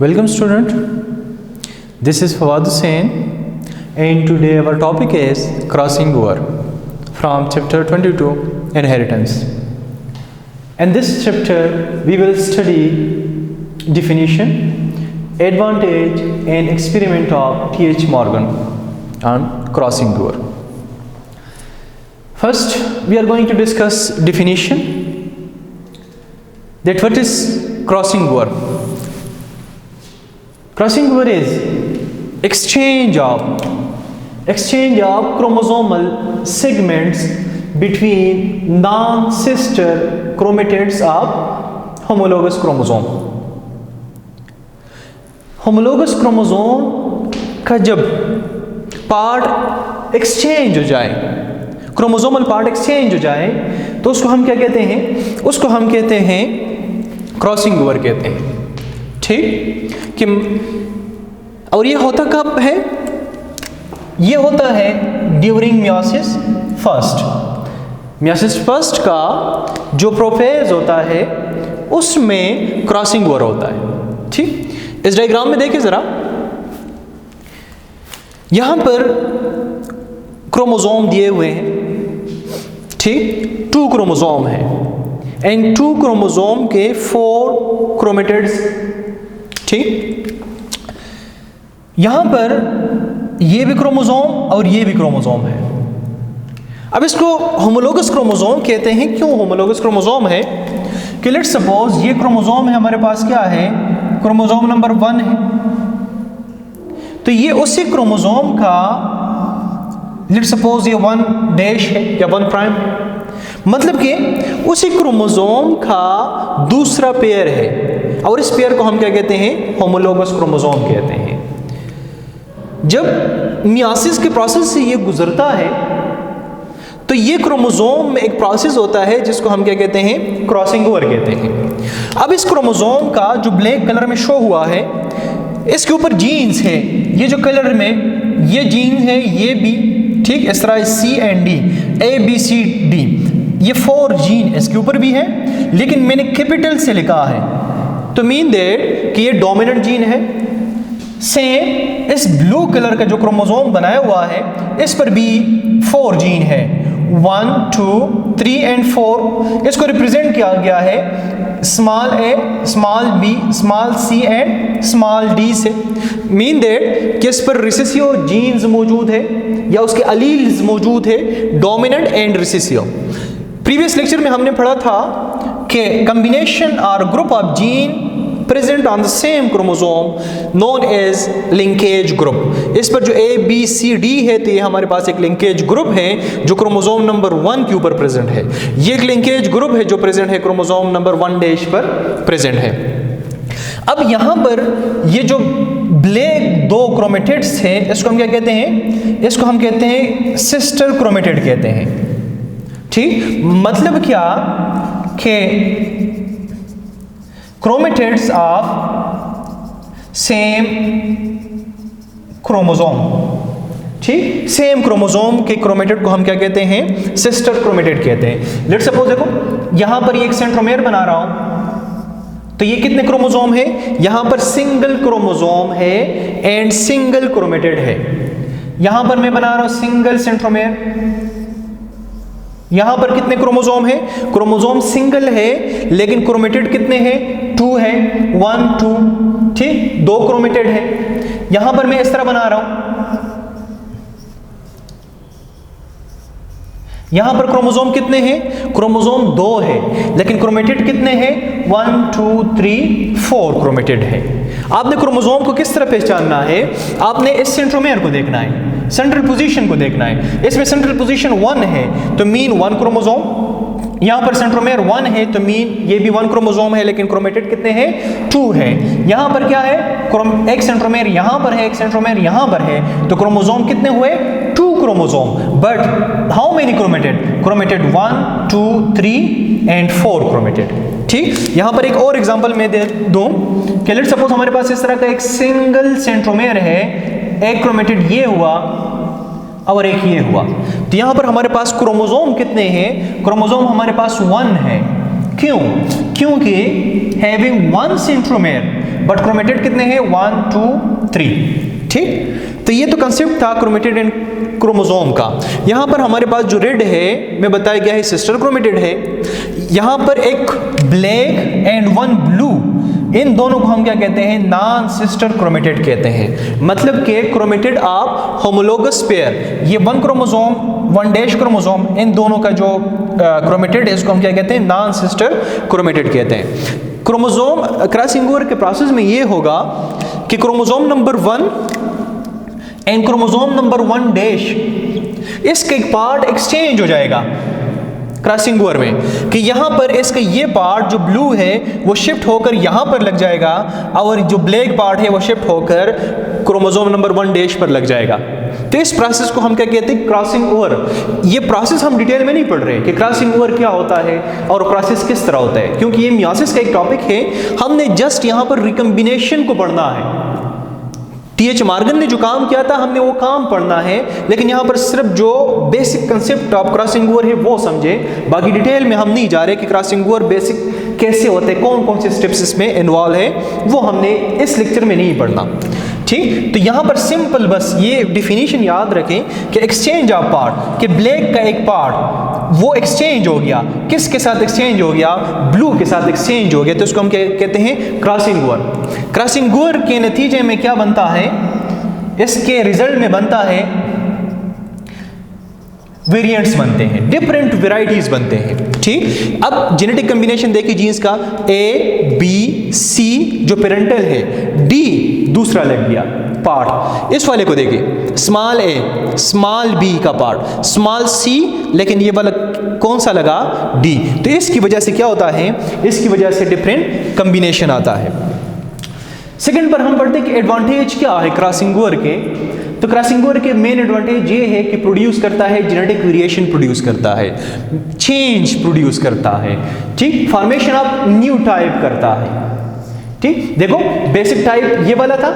Welcome student, this is Fawad Hussain and today our topic is crossing over from chapter 22 Inheritance. In this chapter we will study definition, advantage and experiment of T.H. Morgan on crossing over. First we are going to discuss definition, that what is crossing over. Crossing over is exchange of chromosomal segments between non-sister chromatids of homologous chromosome. Homologous chromosome का जब part exchange हो जाए, chromosomal part exchange हो जाए, तो उसको हम क्या कहते हैं? उसको हम कहते हैं क्रॉसिंग ओवर कहते हैं। ठीक कि और ये होता कब है? ये होता है during meiosis first. Meiosis first का जो प्रोफेज होता है उसमें क्रॉसिंग ओवर होता है। ठीक, इस डायग्राम में देखिए जरा, यहां पर क्रोमोसोम दिए हुए हैं। ठीक, 2 क्रोमोसोम है एंड 2 क्रोमोसोम के 4 क्रोमेटिड्स। ठीक, यहां पर ये भी क्रोमोसोम और ये भी क्रोमोसोम है। अब इसको होमोलोगस क्रोमोसोम कहते हैं। क्यों होमोलोगस क्रोमोसोम है? कि लेट्स सपोज ये क्रोमोसोम है, हमारे पास क्या है? क्रोमोसोम नंबर 1 है, तो ये उसी क्रोमोसोम का लेट्स सपोज ये 1 डैश है या 1 प्राइम है, मतलब कि उसी क्रोमोसोम का दूसरा पेयर है और इस पेयर को हम क्या कहते हैं? होमोलोगस क्रोमोसोम कहते हैं। जब मियोसिस के प्रोसेस से ये गुजरता है तो ये क्रोमोसोम में एक प्रोसेस होता है जिसको हम क्या कहते हैं? क्रॉसिंग ओवर कहते हैं। अब इस क्रोमोसोम का जो ब्लैक कलर में शो हुआ है, इसके ऊपर जीन्स है। ये जो कलर में ये जीन है, ये भी ठीक, इस तरह C and D, A B C D, ये 4 जीन इसके ऊपर भी है, लेकिन मैंने कैपिटल से लिखा है, तो मीन दैट कि ये डोमिनेंट जीन है। सेम इस ब्लू कलर का जो क्रोमोसोम बनाया हुआ है, इस पर भी 4 जीन है, 1 2 3 and 4। इसको रिप्रेजेंट किया गया है small a, small b, small c and small d से। मीन दैट कि इस पर रिसेसिव जीन्स मौजूद है या उसके अलील्स मौजूद है, dominant and recessive. Previous lecture में हमने पढ़ा था कि कॉम्बिनेशन और group of gene present on the same chromosome known as linkage group. इस पर जो A B C D है, तो ये हमारे पास एक लिंकेज ग्रुप है जो क्रोमोसोम नंबर 1 के ऊपर प्रेजेंट है। ये एक लिंकेज ग्रुप है जो प्रेजेंट है क्रोमोसोम नंबर 1 डैश पर प्रेजेंट है। अब यहां पर ये जो ब्लैक 2 क्रोमेटिड्स हैं, इसको हम क्या कहते हैं? इसको हम कहते हैं सिस्टर क्रोमेटिड कहते हैं। ठीक, मतलब क्या कि क्रोमेटिड्स ऑफ सेम क्रोमोसोम। ठीक, सेम क्रोमोसोम के क्रोमेटिड को हम क्या कहते हैं? सिस्टर क्रोमेटिड कहते हैं। लेट्स सपोज देखो, यहां पर ये एक सेंट्रोमेयर बना रहा हूं, तो ये कितने क्रोमोसोम है? यहां पर सिंगल क्रोमोसोम है एंड सिंगल क्रोमेटिड है। यहां पर मैं बना रहा हूं सिंगल सेंट्रोमेयर। यहां पर कितने क्रोमोसोम है? क्रोमोसोम सिंगल है लेकिन क्रोमेटिड कितने हैं? 2 है, 1 2। ठीक, 2 क्रोमेटिड है। यहां पर मैं इस तरह बना रहा हूं, यहां पर क्रोमोसोम कितने हैं? क्रोमोसोम 2 है लेकिन क्रोमेटिड कितने हैं? 1 2 3 4 क्रोमेटिड है। आपने क्रोमोसोम को किस तरह पहचानना है? आपने इस सेंट्रोमेयर को देखना है, सेंट्रल पोजीशन को देखना है। इसमें सेंट्रल पोजीशन 1 है तो मीन 1 क्रोमोसोम, यहां पर सेंट्रोमेयर 1 है तो मीन ये भी 1 क्रोमोसोम है, लेकिन क्रोमेटिड कितने हैं? 2 है। यहां पर क्या है? एक सेंट्रोमेयर यहां पर है, एक सेंट्रोमेयर यहां पर है, तो क्रोमोसोम कितने हुए? 2 chromosome. But how many chromatid? Chromatid 1 2 3 and 4 chromatid. ठीक, यहां पर एक और एग्जांपल मैं दे दूं कि लेट्स सपोज हमारे पास इस तरह का एक सिंगल सेंट्रोमेयर है, एक क्रोमेटिड ये हुआ और एक ये हुआ, तो यहां पर हमारे पास क्रोमोसोम कितने हैं? क्रोमोसोम हमारे पास 1 है। क्यों? क्योंकि हैविंग 1 सेंट्रोमेयर बट क्रोमेटिड कितने हैं, 1 2 3। ठीक, तो ये तो कंसेप्ट था क्रोमेटिड एंड क्रोमोसोम का। यहाँ पर हमारे पास जो रेड है में बताया गया है सिस्टर क्रोमेटिड है, यहाँ पर एक ब्लैक एंड वन ब्लू, इन दोनों को हम क्या कहते हैं, नॉन सिस्टर क्रोमेटिड कहते हैं। मतलब कि क्रोमेटिड आप होमोलोगस पेयर, ये one chromosome one dash chromosome, इन दोनों का जो क्रोमेटिड है इसको हम क्या कहते हैं, नॉन सिस्टर क्रोमेटिड कहते हैं। क्रोमोसोम क्रॉसिंग ओवर के प्रोसेस में ये होगा कि chromosome number 1 and chromosome number 1 dash, इसका एक पार्ट एक्सचेंज हो जाएगा क्रॉसिंग ओवर में, कि यहाँ पर इसका ये पार्ट जो ब्लू है वो शिफ्ट होकर यहाँ पर लग जाएगा, और जो ब्लैक पार्ट है वो शिफ्ट होकर क्रोमोसोम नंबर 1 डैश पर लग जाएगा। तो इस प्रोसेस को हम क्या कहते हैं, क्रॉसिंग ओवर। ये प्रोसेस हम डिटेल में नहीं पढ़ रहे कि क्रॉसिंग ओवर क्या होता है और प्रोसेस किस तरह होता है, क्योंकि ये मियोसिस का एक टॉपिक है, हमने जस्ट यहाँ पर रिकम्बिनेशन को पढ़ना है। टीएच मॉर्गन ने जो काम किया था हमने वो काम पढ़ना है, लेकिन यहाँ पर सिर्फ जो basic concept of crossing over है वो समझे, बाकी डिटेल में हम नहीं जा रहे कि क्रॉसिंग ओवर बेसिक कैसे होते हैं, कौन कौन से स्टेप्स इसमें इन्वॉल्व है, वो हमने इस लेक्चर में नहीं पढ़ना। ठीक, तो यहाँ पर सिंपल बस ये डिफिनीशन याद रखें कि एक्सचेंज ऑफ पार्ट, कि ब्लैक का एक पार्ट वो एक्सचेंज हो गया, किसके साथ एक्सचेंज हो गया, ब्लू के साथ एक्सचेंज हो गया, तो इसको हम कहते हैं क्रॉसिंग ओवर। क्रॉसिंग ओवर के नतीजे में क्या बनता है, इसके रिजल्ट में बनता है वेरिएंट्स बनते हैं, डिफरेंट वेराइटीज बनते हैं। ठीक, अब जेनेटिक कॉम्बिनेशन देखिए जीन्स का, ए बी सी जो पेरेंटल है, डी दूसरा लग गया पार्ट, इस वाले को देखिए स्मॉल ए स्मॉल बी का पार्ट, स्मॉल सी, लेकिन ये वाला कौन सा लगा, डी। तो इसकी वजह से क्या होता है, इसकी वजह से डिफरेंट कॉम्बिनेशन आता है। सेकंड पर हम पढ़ते हैं कि एडवांटेज क्या है क्रॉसिंग ओवर के। तो क्रॉसिंग ओवर के मेन एडवांटेज ये है कि प्रोड्यूस करता है जेनेटिक वेरिएशन, प्रोड्यूस करता है चेंज, प्रोड्यूस करता है। ठीक, फॉर्मेशन ऑफ न्यू टाइप करता है। ठीक, देखो बेसिक टाइप ये वाला था,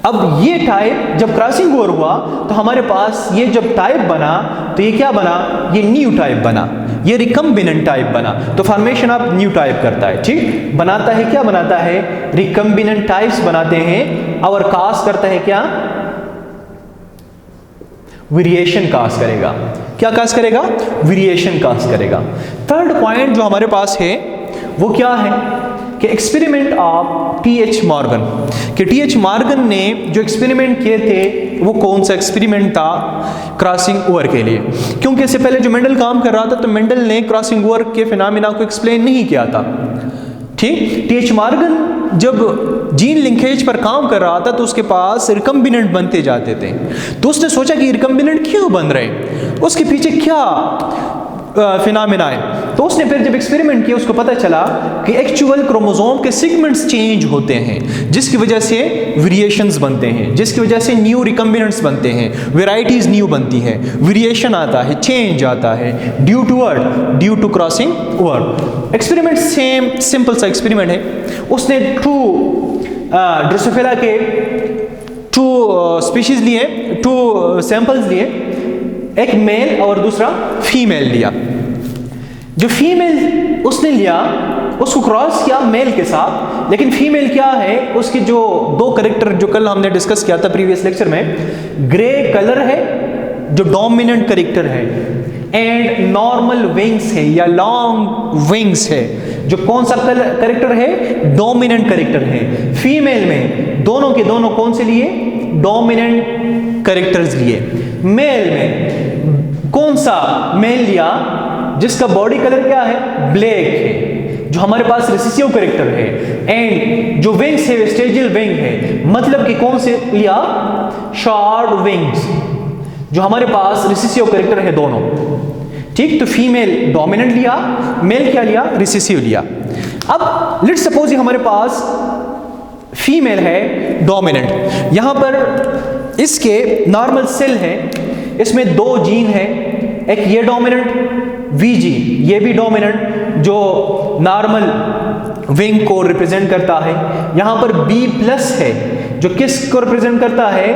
अब ये टाइप जब क्रॉसिंग ओवर हुआ तो हमारे पास ये जब टाइप बना तो ये क्या बना, ये न्यू टाइप बना, ये रिकम्बिनेंट टाइप बना, तो फॉर्मेशन ऑफ न्यू टाइप करता है। ठीक, बनाता है क्या, बनाता है रिकम्बिनेंट टाइप्स बनाते हैं, और कास्ट करता है क्या, वेरिएशन कास्ट करेगा। क्या कास्ट करेगा, वेरिएशन कास्ट करेगा। थर्ड पॉइंट जो हमारे पास है वो क्या है कि एक्सपेरिमेंट ऑफ टीएच मॉर्गन, कि टीएच मॉर्गन ने जो एक्सपेरिमेंट किए थे वो कौन सा एक्सपेरिमेंट था क्रॉसिंग ओवर के लिए, क्योंकि इससे पहले जो मेंडल काम कर रहा था तो मेंडल ने क्रॉसिंग ओवर के फिनोमेना को एक्सप्लेन नहीं किया था। ठीक, टीएच मॉर्गन जब जीन लिंकेज पर काम कर रहा था तो उसके पास रिकम्बिनेंट बनते जाते थे, तो उसने सोचा कि रिकम्बिनेंट क्यों बन रहे हैं, उसके पीछे क्या फिनोमेना है। तो उसने फिर जब एक्सपेरिमेंट किया उसको पता चला कि एक्चुअल क्रोमोसोम के सेगमेंट्स चेंज होते हैं, जिसकी वजह से वेरिएशंस बनते हैं, जिसकी वजह से न्यू रिकम्बिनेंट्स बनते हैं, वेराइटीज न्यू बनती हैं, वेरिएशन आता है, चेंज आता है, due to crossing over. Experiment same simple सा एक्सपेरिमेंट है। उसने ड्रोसोफिला के 2 स्पीशीज लिए, 2 सैंपल्स लिए, एक मेल और दूसरा फीमेल लिया। जो फीमेल उसने लिया उसको क्रॉस किया मेल के साथ, लेकिन फीमेल क्या है, उसके जो 2 कैरेक्टर जो कल हमने डिस्कस किया था प्रीवियस लेक्चर में, ग्रे कलर है जो डोमिनेंट कैरेक्टर है, एंड नॉर्मल विंग्स है या लॉन्ग विंग्स है जो कौन सा कैरेक्टर है, डोमिनेंट कैरेक्टर है। फीमेल में दोनों के दोनों कौन से लिए, डोमिनेंट कैरेक्टर्स लिए। मेल में कौन सा मेल लिया, जिसका बॉडी कलर क्या है, ब्लैक है, जो हमारे पास रिसेसिव कैरेक्टर है, एंड जो विंग्स है वेस्टेजियल विंग है, मतलब कि कौन से लिया, शॉर्ट विंग्स, जो हमारे पास रिसेसिव कैरेक्टर है दोनों। ठीक, तो फीमेल डोमिनेंट लिया, मेल क्या लिया, रिसेसिव लिया। अब लेट्स सपोज हमारे पास फीमेल है डोमिनेंट, यहां पर इसके नॉर्मल सेल है, इसमें 2 जीन है, एक ये डोमिनेंट VG, ये भी डोमिनेंट जो नॉर्मल विंग को रिप्रेजेंट करता है। यहां पर B+ है जो किस को रिप्रेजेंट करता है,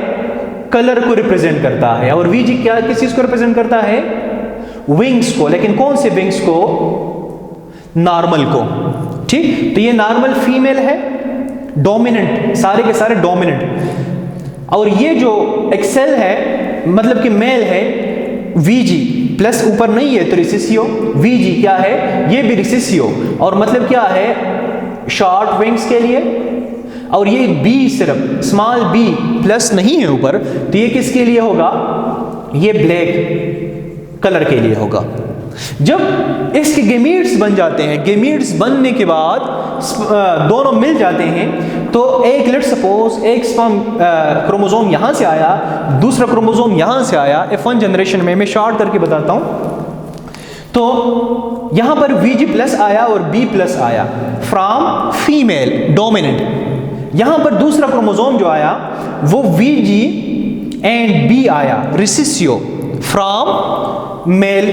कलर को रिप्रेजेंट करता है, और VG क्या किस चीज को रिप्रेजेंट करता है, विंग्स को, लेकिन कौन से विंग्स को, नॉर्मल को। ठीक, तो ये नॉर्मल फीमेल है डोमिनेंट, सारे के सारे डोमिनेंट। और ये जो एक्सेल है मतलब कि मेल है, वीजी प्लस ऊपर नहीं है तो रिसेसियो, वीजी क्या है, ये भी रिसेसियो, और मतलब क्या है, शॉर्ट विंग्स के लिए। और ये बी सिर्फ स्मॉल बी प्लस नहीं है ऊपर, तो ये किसके लिए होगा, ये ब्लैक कलर के लिए होगा। जब इसके गेमीट्स बन जाते हैं, गेमीट्स बनने के बाद दोनों मिल जाते हैं, तो एक लेट्स सपोज एक स्पर्म क्रोमोसोम यहां से आया, दूसरा क्रोमोसोम यहां से आया, F1 जनरेशन में, मैं शॉर्ट करके बताता हूं। तो यहां पर VG प्लस आया और B प्लस आया फ्रॉम फीमेल डोमिनेंट। यहां पर दूसरा क्रोमोसोम जो आया वो VG एंड B आया रिसेसियो फ्रॉम मेल।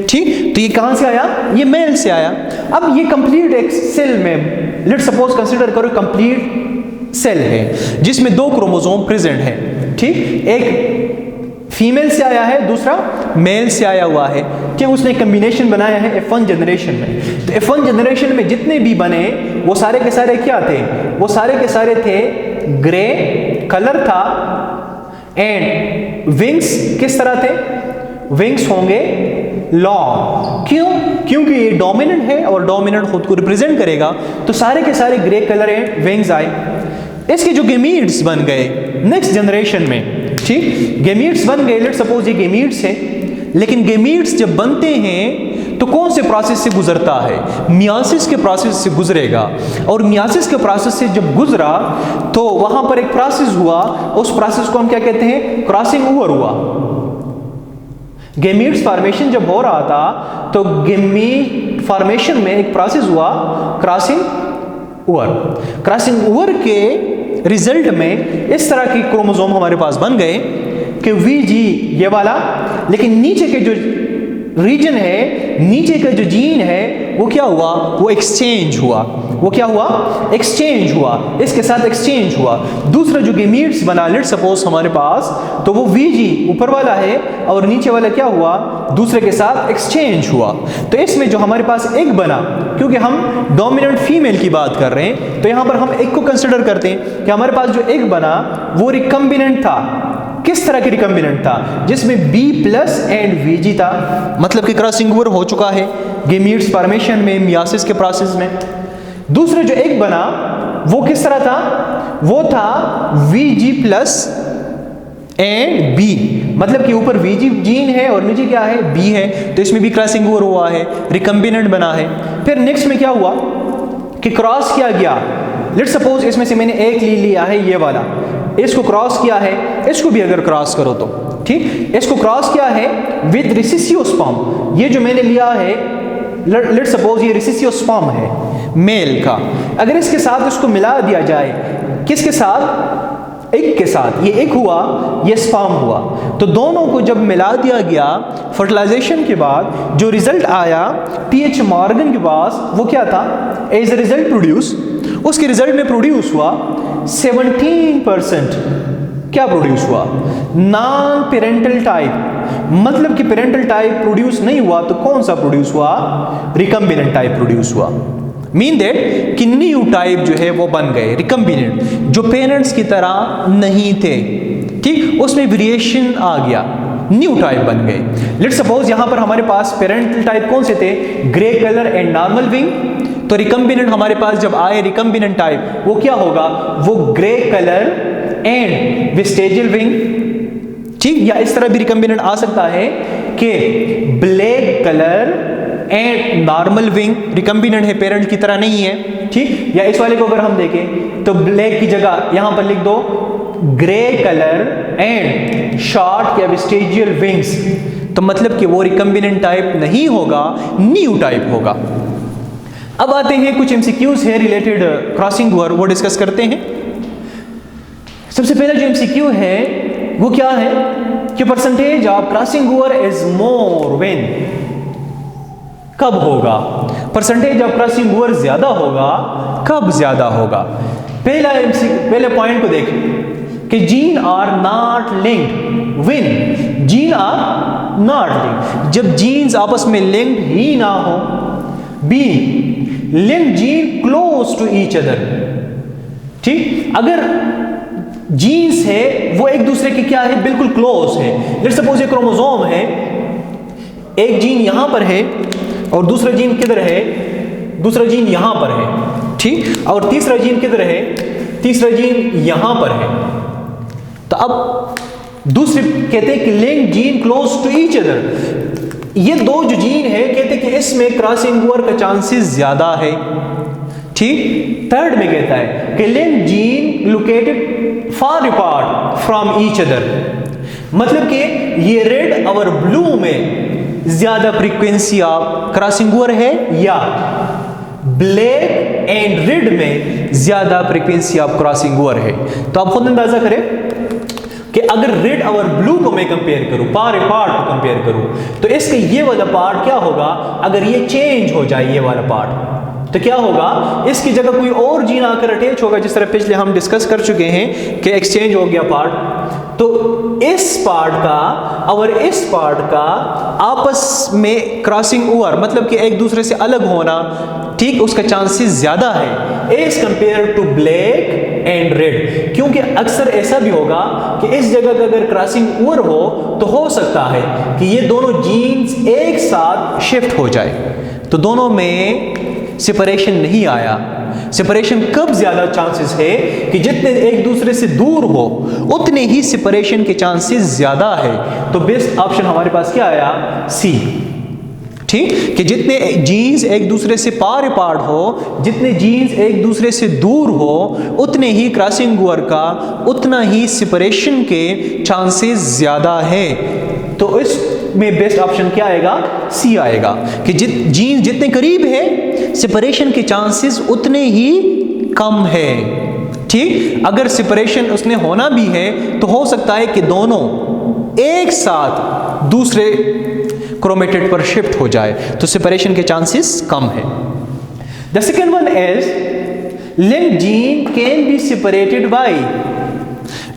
ठीक, तो ये कहां से आया, ये मेल से आया। अब ये कंप्लीट एक सेल में लेट्स सपोज कंसीडर करो कंप्लीट सेल है जिसमें दो क्रोमोसोम प्रेजेंट है। ठीक, एक फीमेल से आया है, दूसरा मेल से आया हुआ है। क्या उसने कॉम्बिनेशन बनाया है F1 जनरेशन में। तो F1 जनरेशन में जितने भी बने वो सारे के सारे क्या थे, वो सारे के सारे थे ग्रे कलर था, एंड विंग्स किस तरह थे, विंग्स होंगे लॉन्ग। क्यों, क्योंकि ये डोमिनेंट है और डोमिनेंट खुद को रिप्रेजेंट करेगा, तो सारे के सारे ग्रे कलर एंड विंग्स आए। इसके जो गेमीट्स बन गए नेक्स्ट जनरेशन में, ठीक, गेमीट्स बन गए, लेट्स सपोज ये गेमीट्स है, लेकिन गेमीट्स जब बनते हैं तो कौन से प्रोसेस से गुजरता है, मियासिस के प्रोसेस से गुजरेगा। और मियासिस के प्रोसेस से जब गुजरा तो वहां पर एक प्रोसेस हुआ, उस प्रोसेस को हम क्या कहते हैं, क्रॉसिंग ओवर हुआ। गेमीट्स फॉर्मेशन जब हो रहा था तो गेमीट फॉर्मेशन में एक प्रोसेस हुआ क्रॉसिंग ओवर। क्रॉसिंग ओवर के रिजल्ट में इस तरह की क्रोमोसोम हमारे पास बन गए कि VG ये वाला, लेकिन नीचे के जो रीजन है, नीचे का जो जीन है वो क्या हुआ, वो एक्सचेंज हुआ। वो क्या हुआ, एक्सचेंज हुआ, इसके साथ एक्सचेंज हुआ। दूसरा जो गेमीट्स बना लेट्स सपोज हमारे पास, तो वो VG ऊपर वाला है और नीचे वाला क्या हुआ, दूसरे के साथ एक्सचेंज हुआ। तो इसमें जो हमारे पास एक बना, क्योंकि हम डोमिनेंट फीमेल की बात कर रहे हैं तो यहां पर हम एक को कंसिडर करते हैं कि हमारे पास जो एक बना वो रिकम्बिनेंट था। किस तरह की रिकम्बिनेंट था, जिसमें B प्लस एंड VG था, मतलब कि क्रॉसिंग ओवर हो चुका है गेमीट्स फॉर्मेशन में, मियासिस के प्रोसेस में। दूसरा जो एक बना वो किस तरह था, वो था VG प्लस एंड B, मतलब कि ऊपर VG जीन है और नीचे क्या है, B है, तो इसमें भी क्रॉसिंग ओवर हुआ है, रिकम्बिनेंट बना है। फिर नेक्स्ट में क्या हुआ कि क्रॉस किया गया, लेट्स सपोज इसमें से मैंने एक लिया है ये वाला, इसको क्रॉस किया है, इसको भी अगर क्रॉस करो तो ठीक, इसको क्रॉस किया है विद रिसेसियो स्पर्म। ये जो मैंने लिया है लेट्स सपोज ये रिसेसियो स्पर्म है मेल का, अगर इसके साथ इसको मिला दिया जाए, किसके साथ, एक के साथ, ये एक हुआ, ये स्पर्म हुआ, तो दोनों को जब मिला दिया गया फर्टिलाइजेशन के बाद जो रिजल्ट आया पीएच मॉर्गन के पास, वो क्या था, एज ए रिजल्ट प्रोड्यूस, उसके रिजल्ट में प्रोड्यूस हुआ 17% क्या प्रोड्यूस हुआ, नॉन पेरेंटल टाइप, मतलब कि पेरेंटल टाइप प्रोड्यूस नहीं हुआ, तो कौन सा प्रोड्यूस हुआ, रिकम्बिनेंट टाइप प्रोड्यूस हुआ। मीन दैट कि न्यू टाइप जो है वो बन गए रिकम्बिनेंट, जो पेरेंट्स की तरह नहीं थे, ठीक, उसमें वेरिएशन आ गया, न्यू टाइप बन गए। लेट्स सपोज यहां पर हमारे पास पेरेंटल टाइप कौन से थे, grey colour and normal wing, तो रिकम्बिनेंट हमारे पास जब आए रिकम्बिनेंट टाइप, वो क्या होगा, वो ग्रे कलर एंड वेस्टेजियल विंग, ठीक, या इस तरह भी रिकम्बिनेंट आ सकता है कि black colour and normal wing, recombinant है, पेरेंट की तरह नहीं है, ठीक, या इस वाले को अगर हम देखें तो ब्लैक की जगह यहां पर लिख दो ग्रे कलर एंड शॉर्ट या वेस्टेजियल विंग्स, तो मतलब कि वो रिकम्बिनेंट टाइप नहीं होगा, न्यू टाइप होगा। अब आते हैं कुछ MCQs है रिलेटेड क्रॉसिंग ओवर, वो डिस्कस करते हैं। सबसे पहला जो MCQ है वो क्या है कि percentage of crossing over is more when, कब होगा, परसेंटेज ऑफ क्रॉसिंग ओवर ज्यादा होगा, कब ज्यादा होगा। पहले पॉइंट को देखें कि gene are not linked when, gene are not linked, जब जीन्स आपस में लिंक्ड ही ना हो। B, link gene close to each other, ठीक, अगर जीन्स है वो एक दूसरे के क्या है, बिल्कुल क्लोज है। लेट्स सपोज ये क्रोमोसोम है, एक जीन यहां पर है और दूसरा जीन किधर है, दूसरा जीन यहां पर है, ठीक, और तीसरा जीन किधर है, तीसरा जीन यहां पर है। तो अब दूसरे कहते हैं कि link gene close to each other. ये दो जो जीन है कहते हैं कि इसमें क्रॉसिंग ओवर का चांसेस ज्यादा है, ठीक। थर्ड में कहता है कि link gene located far apart from each other, मतलब कि ये रेड और ब्लू में ज्यादा फ्रीक्वेंसी ऑफ क्रॉसिंग ओवर है या ब्लैक एंड रेड में ज्यादा फ्रीक्वेंसी ऑफ क्रॉसिंग ओवर है। तो आप खुद अंदाजा करें कि अगर रेड और ब्लू को मैं कंपेयर करूं, पार पार्ट को कंपेयर करूं, तो इसका ये वाला पार्ट क्या होगा, अगर ये चेंज हो जाए ये वाला पार्ट, तो क्या होगा, इसकी जगह कोई और जीन आकर अटैच होगा, जिस तरह पिछले हम डिस्कस कर चुके हैं कि एक्सचेंज हो गया पार्ट। तो इस पार्ट का और इस पार्ट का आपस में क्रॉसिंग ओवर, मतलब कि एक दूसरे से अलग होना, ठीक, उसका चांसेस ज्यादा है as compare to black and red. क्योंकि अक्सर ऐसा भी होगा कि इस जगह का अगर क्रॉसिंग ओवर हो तो हो सकता है कि ये दोनों जीन्स एक साथ शिफ्ट हो जाए, तो दोनों में सेपरेशन नहीं आया। सेपरेशन कब ज्यादा चांसेस है कि जितने एक दूसरे से दूर हो उतने ही सेपरेशन के चांसेस ज्यादा है। तो बेस्ट ऑप्शन हमारे पास क्या आया, सी, ठीक, कि जितने जीन्स एक दूसरे से पार अपार्ट हो, जितने जीन्स एक दूसरे से दूर हो, उतने ही क्रॉसिंग ओवर का, उतना ही सेपरेशन के चांसेस ज्यादा है। तो इसमें बेस्ट ऑप्शन क्या आएगा, सी आएगा, कि जीन्स जितने करीब है सेपरेशन के चांसेस उतने ही कम है, ठीक। अगर सेपरेशन उसने होना भी है तो हो सकता है कि दोनों एक साथ दूसरे क्रोमेटिड पर शिफ्ट हो जाए, तो सेपरेशन के चांसेस कम है। The second one is link gene can be separated by.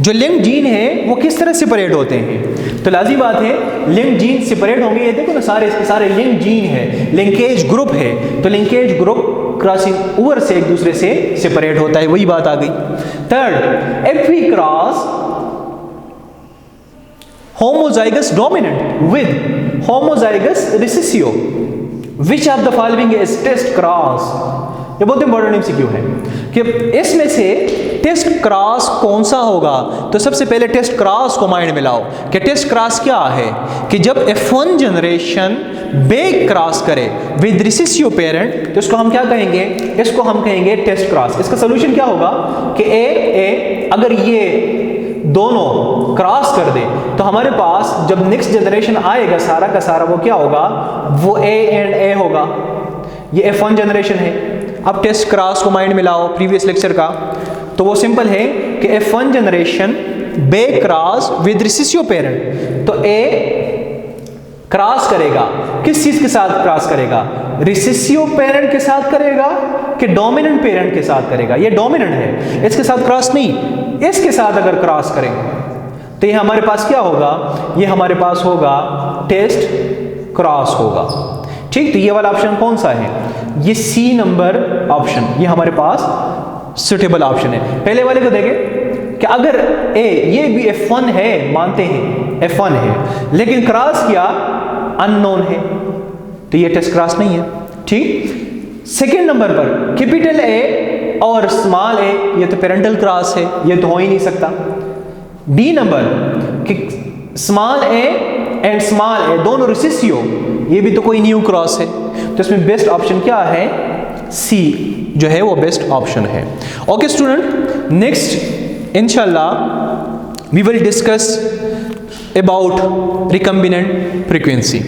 जो लिंक जीन है वो किस तरह सेपरेट होते हैं, तो लाजी बात है लिंक जीन सेपरेट होंगे। ये देखो ना, सारे लिंक जीन है, लिंकेज ग्रुप है, तो लिंकेज ग्रुप क्रॉसिंग ओवर से एक दूसरे से सेपरेट होता है, वही बात आ गई। Third, if we cross homozygous dominant with homozygous recessive, which of the following is test cross? ये बहुत इंपॉर्टेंट एमसीक्यू है कि इसमें से टेस्ट क्रॉस कौन सा होगा। तो सबसे पहले टेस्ट क्रॉस को माइंड में लाओ कि टेस्ट क्रॉस क्या है, कि जब F1 जनरेशन बैक क्रॉस करे विद रिसेसिव पेरेंट, तो इसको हम क्या कहेंगे, इसको हम कहेंगे टेस्ट क्रॉस। इसका सोल्यूशन क्या होगा कि ए अगर ये दोनों क्रॉस कर दे तो हमारे पास जब नेक्स्ट जनरेशन आएगा सारा का सारा वो क्या होगा, वो ए एंड ए होगा। ये F1 जनरेशन है। अब टेस्ट क्रॉस को माइंड में लाओ प्रीवियस लेक्चर का, तो वो सिंपल है कि F1 generation back cross with recessive parent, तो ए क्रॉस करेगा किस चीज के साथ क्रॉस करेगा, रिसेसिव पेरेंट के साथ करेगा कि डोमिनेंट पेरेंट के साथ करेगा। ये डोमिनेंट है, इसके साथ क्रॉस नहीं, इसके साथ अगर क्रॉस करेंगे तो ये हमारे पास क्या होगा, ये हमारे पास होगा टेस्ट क्रॉस होगा, ठीक। तो ये वाला ऑप्शन कौन सा है, ये सी नंबर ऑप्शन, ये हमारे पास सुटेबल ऑप्शन है। पहले वाले को देखें कि अगर ए ये भी F1 है, मानते हैं F1 है, लेकिन क्रॉस किया अननोन है, तो ये टेस्ट क्रॉस नहीं है, ठीक। सेकेंड नंबर पर कैपिटल ए और स्मॉल ए, ये तो पेरेंटल क्रॉस है, ये तो हो ही नहीं सकता। डी नंबर कि स्मॉल ए एंड स्मॉल ए दोनों रिसेसिव, ये भी तो कोई न्यू क्रॉस है। तो इसमें बेस्ट ऑप्शन क्या है, सी जो है वो बेस्ट ऑप्शन है। ओके स्टूडेंट, नेक्स्ट इंशाल्लाह we will discuss about recombinant frequency.